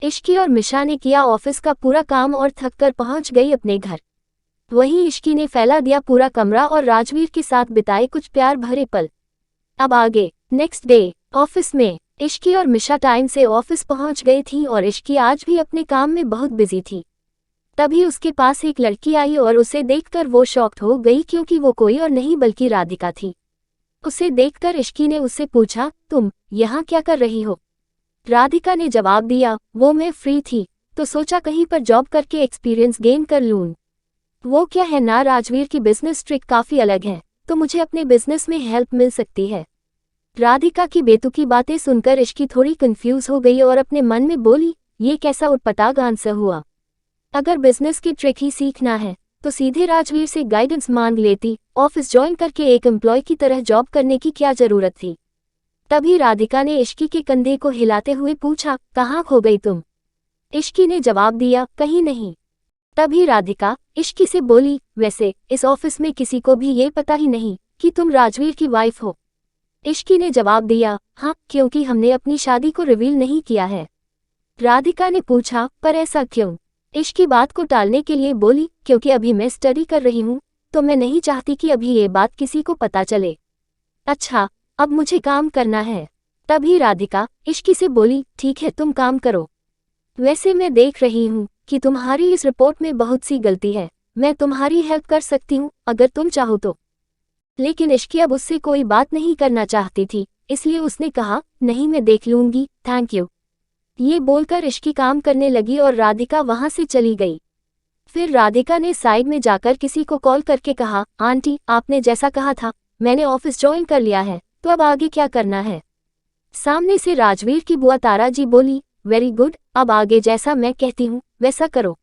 इश्की और मिशा ने किया ऑफिस का पूरा काम और थककर पहुंच गई अपने घर। वहीं इश्की ने फैला दिया पूरा कमरा और राजवीर के साथ बिताए कुछ प्यार भरे पल। अब आगे। Next day. ऑफिस में इश्की और मिशा टाइम से ऑफिस पहुंच गई थी और इश्की आज भी अपने काम में बहुत बिजी थी। तभी उसके पास एक लड़की आई और उसे देखकर वो शॉक्ड हो गई क्योंकि वो कोई और नहीं बल्कि राधिका थी। उसे देखकर इश्की ने उससे पूछा, तुम यहाँ क्या कर रही हो? राधिका ने जवाब दिया, वो मैं फ्री थी तो सोचा कहीं पर जॉब करके एक्सपीरियंस गेन कर लूं। वो क्या है ना, राजवीर की बिजनेस ट्रिक काफी अलग है तो मुझे अपने बिजनेस में हेल्प मिल सकती है। राधिका की बेतुकी बातें सुनकर इश्की थोड़ी कंफ्यूज हो गई और अपने मन में बोली, ये कैसा उटपटांग आंसर हुआ। अगर बिजनेस की ट्रिक ही सीखना है तो सीधे राजवीर से गाइडेंस मांग लेती। ऑफिस ज्वाइन करके एक एम्प्लॉय की तरह जॉब करने की क्या जरूरत थी। तभी राधिका ने इश्की के कंधे को हिलाते हुए पूछा, कहाँ खो गई तुम? इश्की ने जवाब दिया, कहीं नहीं। तभी राधिका इश्की से बोली, वैसे इस ऑफिस में किसी को भी ये पता ही नहीं कि तुम राजवीर की वाइफ हो। इश्की ने जवाब दिया, हाँ, क्योंकि हमने अपनी शादी को रिवील नहीं किया है। राधिका ने पूछा, पर ऐसा क्यों? इश्की बात को टालने के लिए बोली, क्योंकि अभी मैं स्टडी कर रही हूँ तो मैं नहीं चाहती कि अभी ये बात किसी को पता चले। अच्छा, अब मुझे काम करना है। तभी राधिका इश्की से बोली, ठीक है तुम काम करो। वैसे मैं देख रही हूँ कि तुम्हारी इस रिपोर्ट में बहुत सी गलती है। मैं तुम्हारी हेल्प कर सकती हूँ अगर तुम चाहो तो। लेकिन इश्की अब उससे कोई बात नहीं करना चाहती थी, इसलिए उसने कहा, नहीं मैं देख लूंगी, थैंक यू। ये बोलकर इश्की काम करने लगी और राधिका वहां से चली गई। फिर राधिका ने साइड में जाकर किसी को कॉल करके कहा, आंटी आपने जैसा कहा था मैंने ऑफिस ज्वाइन कर लिया है, तो अब आगे क्या करना है? सामने से राजवीर की बुआ तारा जी बोली, वेरी गुड, अब आगे जैसा मैं कहती हूँ वैसा करो।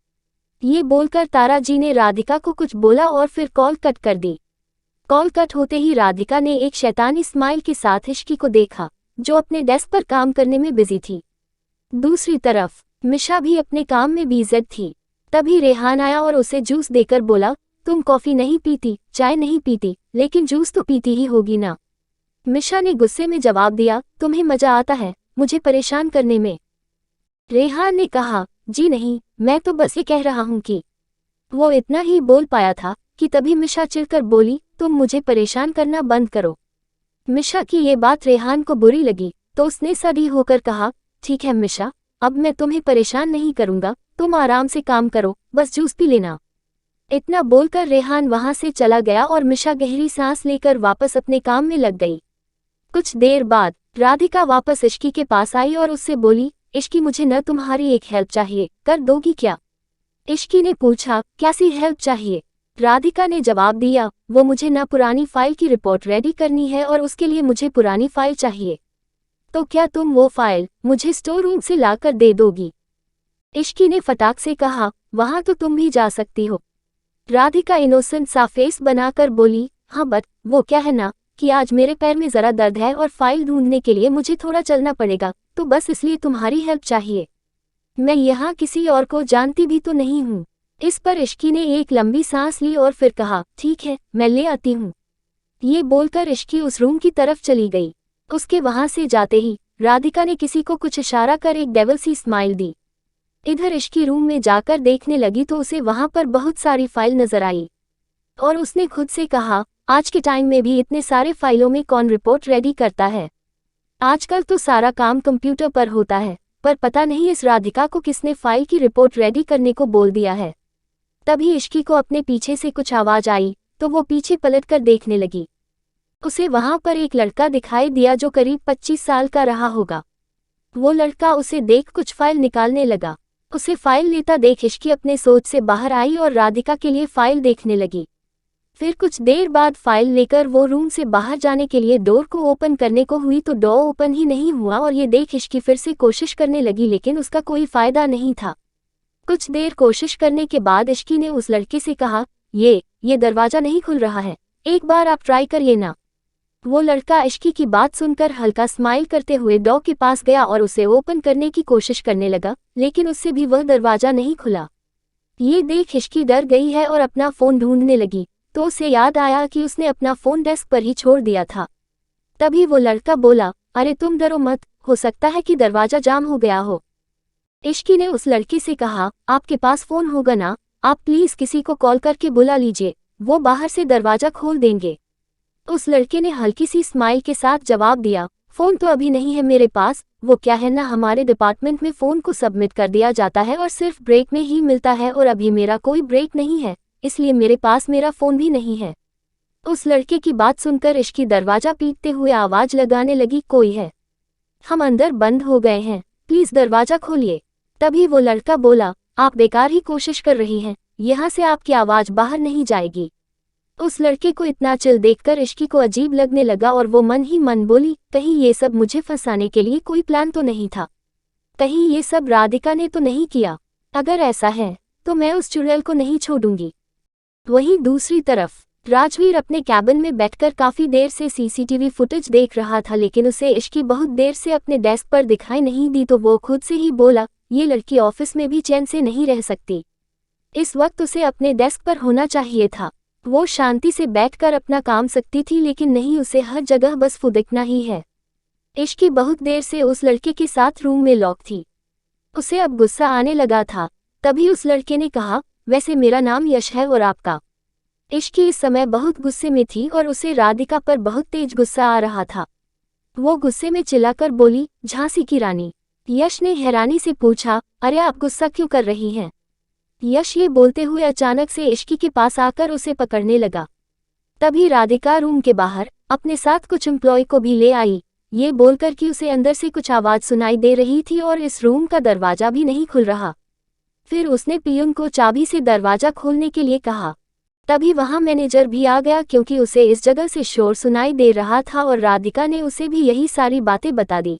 ये बोलकर तारा जी ने राधिका को कुछ बोला और फिर कॉल कट कर दी। कॉल कट होते ही राधिका ने एक शैतानी स्माइल के साथ इश्की को देखा, जो अपने डेस्क पर काम करने में बिजी थी। दूसरी तरफ मिशा भी अपने काम में बिजी थी। तभी रेहान आया और उसे जूस देकर बोला, तुम कॉफी नहीं पीती, चाय नहीं पीती, लेकिन जूस तो पीती ही होगी ना। मिशा ने गुस्से में जवाब दिया, तुम्हें मजा आता है मुझे परेशान करने में। रेहान ने कहा, जी नहीं, मैं तो बस ये कह रहा हूँ कि। वो इतना ही बोल पाया था कि तभी मिशा चिढ़कर बोली, तुम मुझे परेशान करना बंद करो। मिशा की ये बात रेहान को बुरी लगी तो उसने सड़ी होकर कहा, ठीक है मिशा, अब मैं तुम्हें परेशान नहीं करूंगा, तुम आराम से काम करो, बस जूस पी लेना। इतना बोलकर रेहान वहां से चला गया और मिशा गहरी सांस लेकर वापस अपने काम में लग गई। कुछ देर बाद राधिका वापस इश्की के पास आई और उससे बोली, इश्की मुझे न तुम्हारी एक हेल्प चाहिए, कर दोगी क्या? इश्की ने पूछा, कैसी हेल्प चाहिए? राधिका ने जवाब दिया, वो मुझे न पुरानी फाइल की रिपोर्ट रेडी करनी है और उसके लिए मुझे पुरानी फाइल चाहिए। तो क्या तुम वो फाइल मुझे स्टोर रूम से लाकर दे दोगी? इश्की ने फटाक से कहा, वहां तो तुम भी जा सकती हो। राधिका इनोसेंट सा फेस बनाकर बोली, हाँ बट वो क्या है ना कि आज मेरे पैर में जरा दर्द है और फाइल ढूंढने के लिए मुझे थोड़ा चलना पड़ेगा, तो बस इसलिए तुम्हारी हेल्प चाहिए। मैं यहाँ किसी और को जानती भी तो नहीं हूँ। इस पर इश्की ने एक लंबी सांस ली और फिर कहा, ठीक है मैं ले आती हूँ। ये बोलकर इश्की उस रूम की तरफ चली गई। उसके वहां से जाते ही राधिका ने किसी को कुछ इशारा कर एक डेविल सी स्माइल दी। इधर इश्की रूम में जाकर देखने लगी तो उसे वहां पर बहुत सारी फाइल नजर आई और उसने खुद से कहा, आज के टाइम में भी इतने सारे फाइलों में कौन रिपोर्ट रेडी करता है? आजकल तो सारा काम कंप्यूटर पर होता है, पर पता नहीं इस राधिका को किसने फाइल की रिपोर्ट रेडी करने को बोल दिया है। तभी इश्की को अपने पीछे से कुछ आवाज आई तो वो पीछे पलटकर देखने लगी। उसे वहां पर एक लड़का दिखाई दिया जो करीब 25 साल का रहा होगा। वो लड़का उसे देख कुछ फाइल निकालने लगा। उसे फाइल लेता देख इश्की अपने सोच से बाहर आई और राधिका के लिए फाइल देखने लगी। फिर कुछ देर बाद फाइल लेकर वो रूम से बाहर जाने के लिए डोर को ओपन करने को हुई तो डोर ओपन ही नहीं हुआ और ये देख इश्की फिर से कोशिश करने लगी, लेकिन उसका कोई फायदा नहीं था। कुछ देर कोशिश करने के बाद इश्की ने उस लड़के से कहा, ये दरवाजा नहीं खुल रहा है, एक बार आप ट्राई करिए ना। वो लड़का इश्की की बात सुनकर हल्का स्माइल करते हुए डॉ के पास गया और उसे ओपन करने की कोशिश करने लगा, लेकिन उससे भी वह दरवाजा नहीं खुला। ये देख इश्की डर गई है और अपना फोन ढूंढने लगी तो उसे याद आया कि उसने अपना फोन डेस्क पर ही छोड़ दिया था। तभी वो लड़का बोला, अरे तुम डरो मत, हो सकता है कि दरवाजा जाम हो गया हो। इश्की ने उस लड़के से कहा, आपके पास फोन होगा ना, आप प्लीज किसी को कॉल करके बुला लीजिए, वो बाहर से दरवाजा खोल देंगे। उस लड़के ने हल्की सी स्माइल के साथ जवाब दिया, फोन तो अभी नहीं है मेरे पास, वो क्या है ना, हमारे डिपार्टमेंट में फोन को सबमिट कर दिया जाता है और सिर्फ ब्रेक में ही मिलता है और अभी मेरा कोई ब्रेक नहीं है, इसलिए मेरे पास मेरा फोन भी नहीं है। उस लड़के की बात सुनकर इश्की दरवाजा पीटते हुए आवाज लगाने लगी, कोई है, हम अंदर बंद हो गए हैं, प्लीज दरवाजा खोलिए। तभी वो लड़का बोला, आप बेकार ही कोशिश कर रही हैं, यहाँ से आपकी आवाज बाहर नहीं जाएगी। उस लड़के को इतना चिल देखकर इश्की को अजीब लगने लगा और वो मन ही मन बोली, कहीं ये सब मुझे फंसाने के लिए कोई प्लान तो नहीं था, कहीं ये सब राधिका ने तो नहीं किया, अगर ऐसा है तो मैं उस चुड़ैल को नहीं छोड़ूंगी। वहीं दूसरी तरफ राजवीर अपने कैबिन में बैठकर काफी देर से सीसीटीवी फुटेज देख रहा था, लेकिन उसे इश्की बहुत देर से अपने डेस्क पर दिखाई नहीं दी तो वो खुद से ही बोला, ये लड़की ऑफिस में भी चैन से नहीं रह सकती, इस वक्त उसे अपने डेस्क पर होना चाहिए था, वो शांति से बैठकर अपना काम सकती थी, लेकिन नहीं, उसे हर जगह बस फुदकना ही है। इश्की बहुत देर से उस लड़के के साथ रूम में लॉक थी, उसे अब गुस्सा आने लगा था। तभी उस लड़के ने कहा, वैसे मेरा नाम यश है और आपका? इश्की इस समय बहुत गुस्से में थी और उसे राधिका पर बहुत तेज गुस्सा आ रहा था। वो गुस्से में चिल्लाकर बोली, झांसी की रानी। यश ने हैरानी से पूछा, अरे आप गुस्सा क्यों कर रही हैं? यश ये बोलते हुए अचानक से इश्की के पास आकर उसे पकड़ने लगा। तभी राधिका रूम के बाहर अपने साथ कुछ एम्प्लॉय को भी ले आई, ये बोलकर कि उसे अंदर से कुछ आवाज सुनाई दे रही थी और इस रूम का दरवाजा भी नहीं खुल रहा। फिर उसने पियून को चाबी से दरवाजा खोलने के लिए कहा। तभी वहां मैनेजर भी आ गया, क्योंकि उसे इस जगह से शोर सुनाई दे रहा था और राधिका ने उसे भी यही सारी बातें बता दी।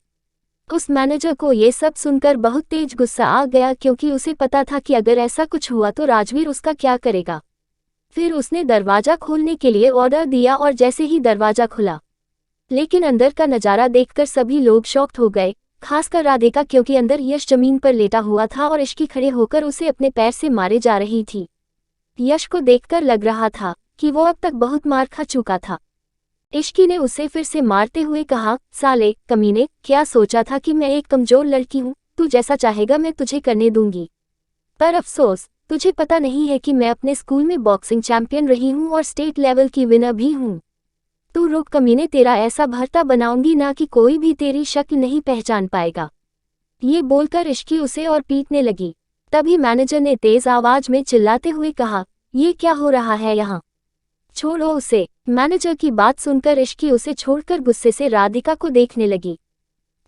उस मैनेजर को ये सब सुनकर बहुत तेज गुस्सा आ गया, क्योंकि उसे पता था कि अगर ऐसा कुछ हुआ तो राजवीर उसका क्या करेगा। फिर उसने दरवाजा खोलने के लिए ऑर्डर दिया और जैसे ही दरवाजा खुला, लेकिन अंदर का नज़ारा देखकर सभी लोग शॉक्ड हो गए, खासकर राधिका, क्योंकि अंदर यश जमीन पर लेटा हुआ था और इश्की खड़े होकर उसे अपने पैर से मारे जा रही थी। यश को देखकर लग रहा था कि वो अब तक बहुत मार खा चुका था। इश्की ने उसे फिर से मारते हुए कहा, साले कमीने, क्या सोचा था कि मैं एक कमजोर लड़की हूँ, तू जैसा चाहेगा मैं तुझे करने दूंगी, पर अफसोस तुझे पता नहीं है कि मैं अपने स्कूल में बॉक्सिंग चैंपियन रही हूँ और स्टेट लेवल की विनर भी हूँ। तू रुक कमीने, तेरा ऐसा भरता बनाऊंगी ना कि कोई भी तेरी शक्ल नहीं पहचान पाएगा। ये बोलकर इश्की उसे और पीटने लगी। तभी मैनेजर ने तेज आवाज में चिल्लाते हुए कहा, ये क्या हो रहा है यहाँ, छोड़ो उसे। मैनेजर की बात सुनकर इश्की उसे छोड़कर गुस्से से राधिका को देखने लगी।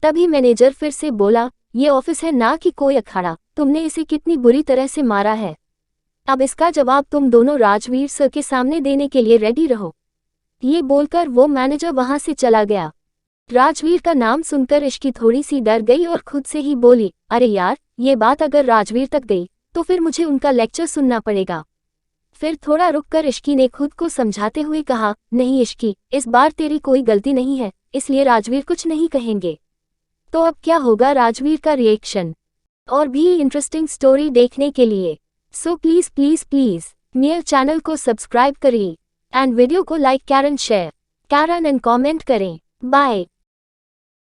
तभी मैनेजर फिर से बोला, ये ऑफिस है ना कि कोई अखाड़ा, तुमने इसे कितनी बुरी तरह से मारा है, अब इसका जवाब तुम दोनों राजवीर सर के सामने देने के लिए रेडी रहो। ये बोलकर वो मैनेजर वहां से चला गया। राजवीर का नाम सुनकर इश्की थोड़ी सी डर गई और खुद से ही बोली, अरे यार, ये बात अगर राजवीर तक गई तो फिर मुझे उनका लेक्चर सुनना पड़ेगा। फिर थोड़ा रुककर इश्की ने खुद को समझाते हुए कहा, नहीं इश्की, इस बार तेरी कोई गलती नहीं है, इसलिए राजवीर कुछ नहीं कहेंगे। तो अब क्या होगा राजवीर का रिएक्शन? और भी इंटरेस्टिंग स्टोरी देखने के लिए सो प्लीज प्लीज प्लीज मेरे चैनल को सब्सक्राइब करें एंड वीडियो को लाइक, शेयर एंड कमेंट करें। बाय।